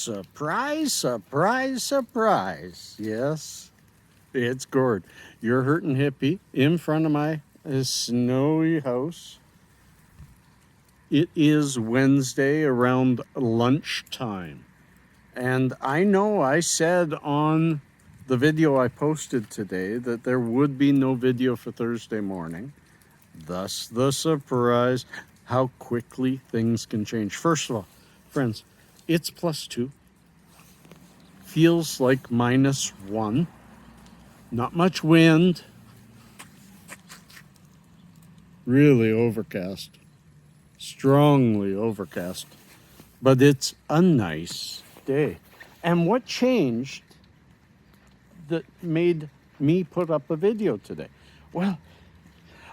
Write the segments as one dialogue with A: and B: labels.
A: Surprise, surprise, surprise. Yes, it's Gord. You're hurting hippie in front of my snowy house. It is Wednesday around lunchtime. And I know I said on the video I posted today that there would be no video for Thursday morning. Thus the surprise, how quickly things can change. First of all, friends, it's +2. Feels like -1. Not much wind. Really overcast. Strongly overcast. But it's a nice day. And what changed that made me put up a video today? Well,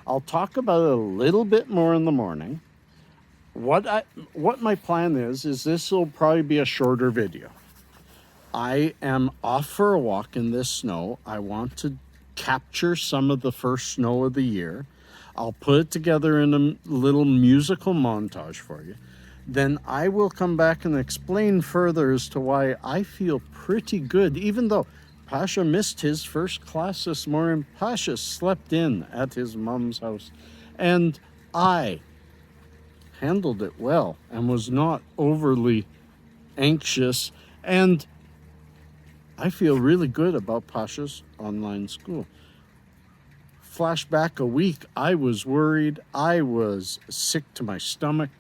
A: I'll talk about it a little bit more in the morning. What my plan is this will probably be a shorter video. I am off for a walk in this snow. I want to capture some of the first snow of the year. I'll put it together in a little musical montage for you. Then I will come back and explain further as to why I feel pretty good, even though Pasha missed his first class this morning. Pasha slept in at his mom's house, and I handled it well and was not overly anxious, and I feel really good about Pasha's online school. Flashback a week, I was worried. I was sick to my stomach.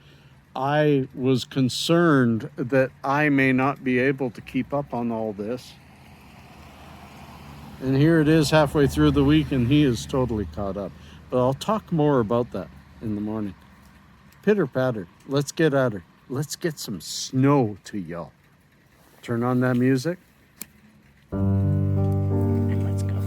A: I was concerned that I may not be able to keep up on all this. And here it is halfway through the week, and he is totally caught up. But I'll talk more about that in the morning. Pitter patter, let's get at her. Let's get some snow to y'all. Turn on that music. And let's go.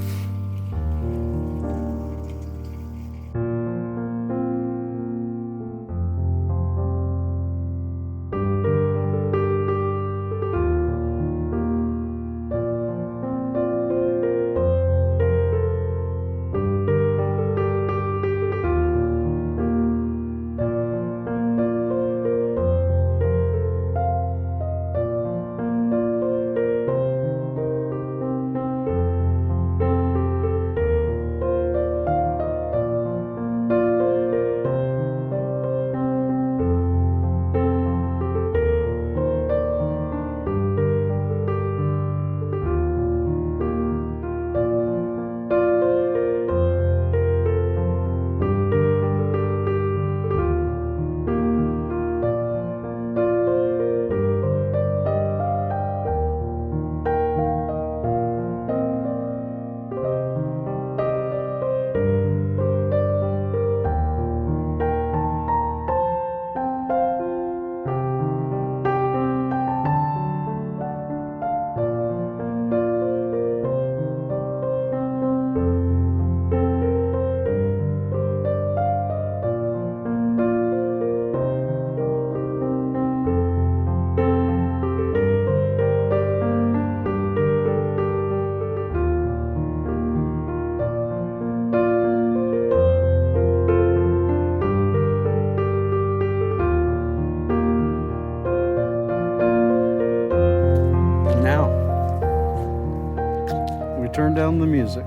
A: Turn down the music,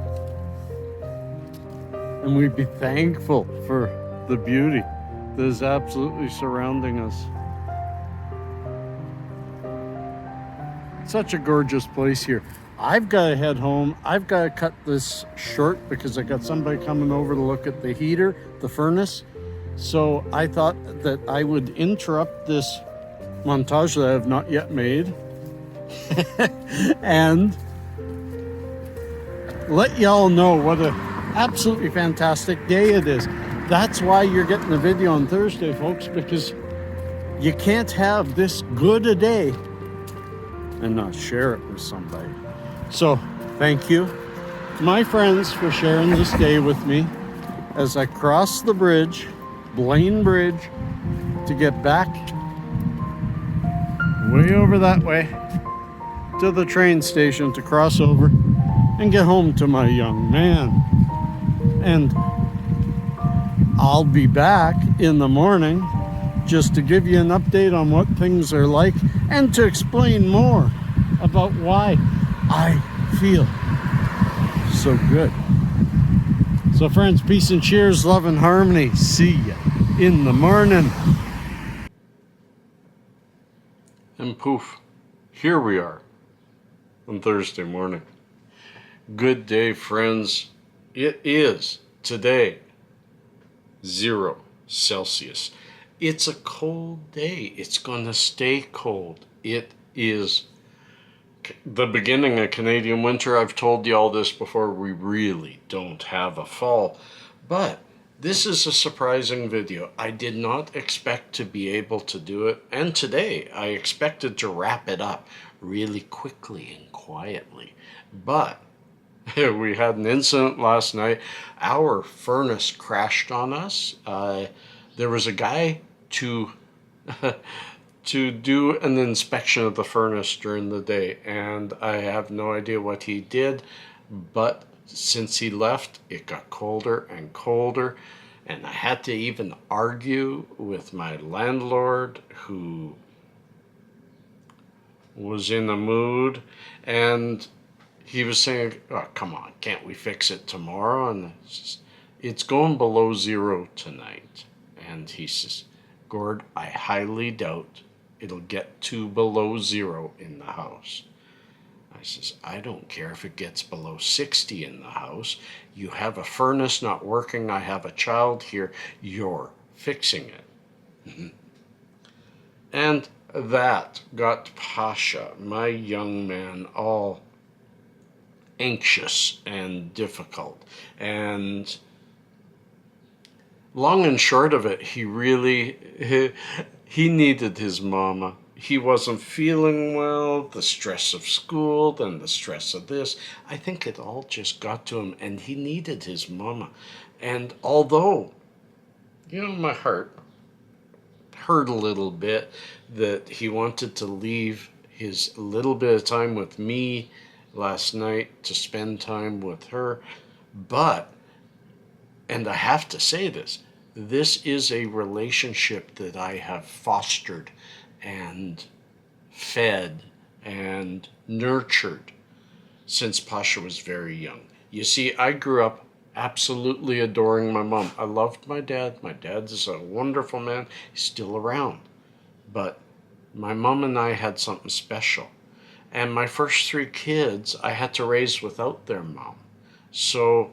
A: and we'd be thankful for the beauty that is absolutely surrounding us. Such a gorgeous place here. I've got to head home. I've got to cut this short because I got somebody coming over to look at the heater, the furnace. So I thought that I would interrupt this montage that I have not yet made and let y'all know what an absolutely fantastic day it is. That's why you're getting the video on Thursday, folks, because you can't have this good a day and not share it with somebody. So thank you, my friends, for sharing this day with me as I cross the bridge, Blaine Bridge, to get back way over that way to the train station to cross over and get home to my young man. And I'll be back in the morning just to give you an update on what things are like and to explain more about why I feel so good. So friends, peace and cheers, love and harmony. See ya in the morning. And poof, here we are on Thursday morning. Good day, friends. It is today 0 Celsius. It's a cold day. It's going to stay cold. It is the beginning of Canadian winter. I've told you all this before. We really don't have a fall. But this is a surprising video. I did not expect to be able to do it. And today I expected to wrap it up really quickly and quietly. But we had an incident last night. Our furnace crashed on us. There was a guy to do an inspection of the furnace during the day, and I have no idea what he did, but since he left, it got colder and colder, and I had to even argue with my landlord, who was in a mood, and he was saying, oh, come on, can't we fix it tomorrow? And it's going below 0 tonight. And he says, Gord, I highly doubt it'll get to below 0 in the house. I says, I don't care if it gets below 60 in the house. You have a furnace not working. I have a child here. You're fixing it. And that got Pasha, my young man, all anxious and difficult. And long and short of it, he needed his mama. He wasn't feeling well, the stress of school, then the stress of this. I think it all just got to him, and he needed his mama. And although, my heart hurt a little bit that he wanted to leave his little bit of time with me last night to spend time with her, and I have to say this is a relationship that I have fostered and fed and nurtured since Pasha was very young. You see, I grew up absolutely adoring my mom. I loved my dad. My dad is a wonderful man. He's still around. But my mom and I had something special. And my first 3 kids I had to raise without their mom. So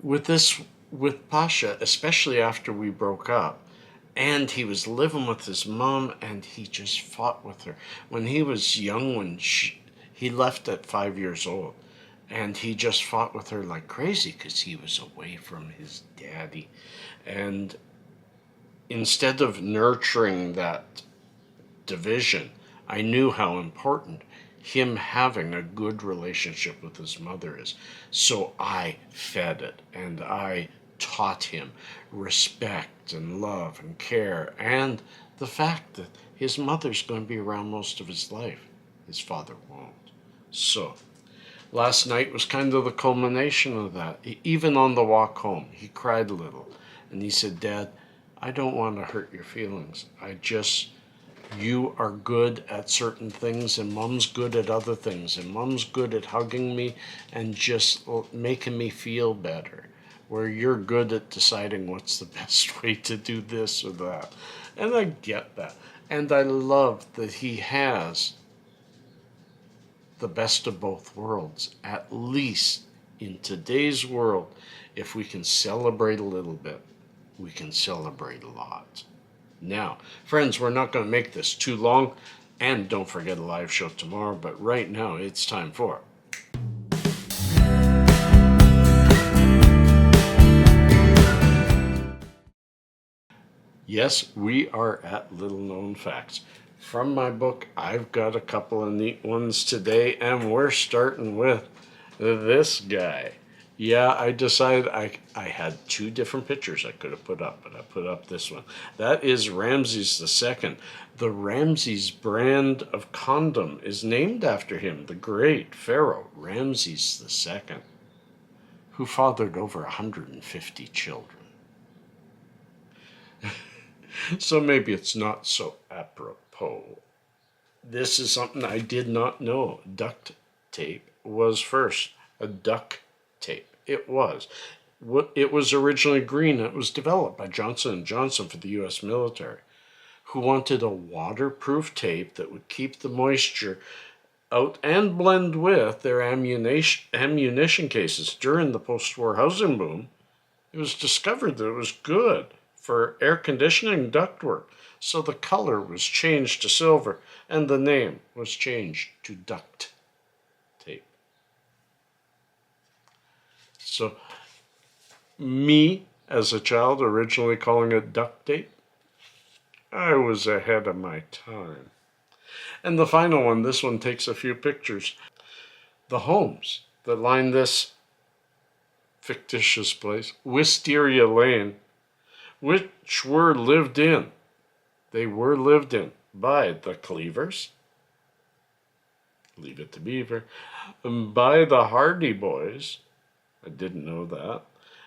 A: with Pasha, especially after we broke up, and he was living with his mom, and he just fought with her. When he was young, he left at 5 years old, and he just fought with her like crazy because he was away from his daddy. And instead of nurturing that division, I knew how important him having a good relationship with his mother is. So I fed it, and I taught him respect and love and care, and the fact that his mother's going to be around most of his life. His father won't. So last night was kind of the culmination of that. Even on the walk home, he cried a little, and he said, Dad, I don't want to hurt your feelings. You are good at certain things, and Mom's good at other things, and Mom's good at hugging me and just making me feel better, where you're good at deciding what's the best way to do this or that. And I get that. And I love that he has the best of both worlds, at least in today's world. If we can celebrate a little bit, we can celebrate a lot. Now, friends, we're not going to make this too long, and don't forget a live show tomorrow, but right now it's time for Yes, we are at Little Known Facts. From my book, I've got a couple of neat ones today, and we're starting with this guy. Yeah, I decided I had 2 different pictures I could have put up, but I put up this one. That is Ramses II. The Ramses brand of condom is named after him, the great pharaoh Ramses II, who fathered over 150 children. So maybe it's not so apropos. This is something I did not know. Duct tape was first. A duck tape. It was. It was originally green. It was developed by Johnson & Johnson for the U.S. military, who wanted a waterproof tape that would keep the moisture out and blend with their ammunition cases. During the post-war housing boom, it was discovered that it was good for air conditioning ductwork. So the color was changed to silver and the name was changed to duct tape. So me, as a child, originally calling it duct tape, I was ahead of my time. And the final one, this one takes a few pictures. The homes that line this fictitious place, Wisteria Lane, which were lived in. They were lived in by the Cleavers, Leave It to Beaver, and by the Hardy Boys, I didn't know that,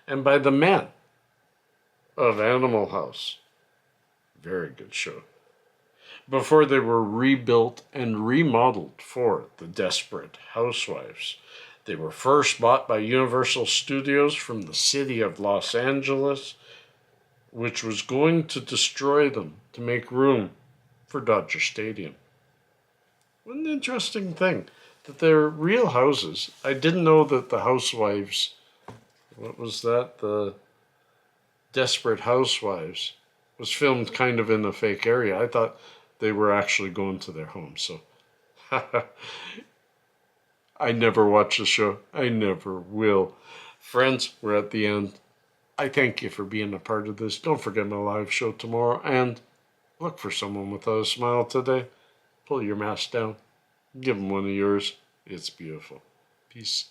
A: and by the men of Animal House. Very good show. Before they were rebuilt and remodeled for the Desperate Housewives. They were first bought by Universal Studios from the city of Los Angeles, which was going to destroy them to make room for Dodger Stadium. What an interesting thing that they're real houses. I didn't know that the Housewives, what was that? The Desperate Housewives was filmed kind of in a fake area. I thought they were actually going to their home. So I never watched the show. I never will. Friends, we're at the end. I thank you for being a part of this. Don't forget my live show tomorrow. And look for someone without a smile today. Pull your mask down. Give them one of yours. It's beautiful. Peace.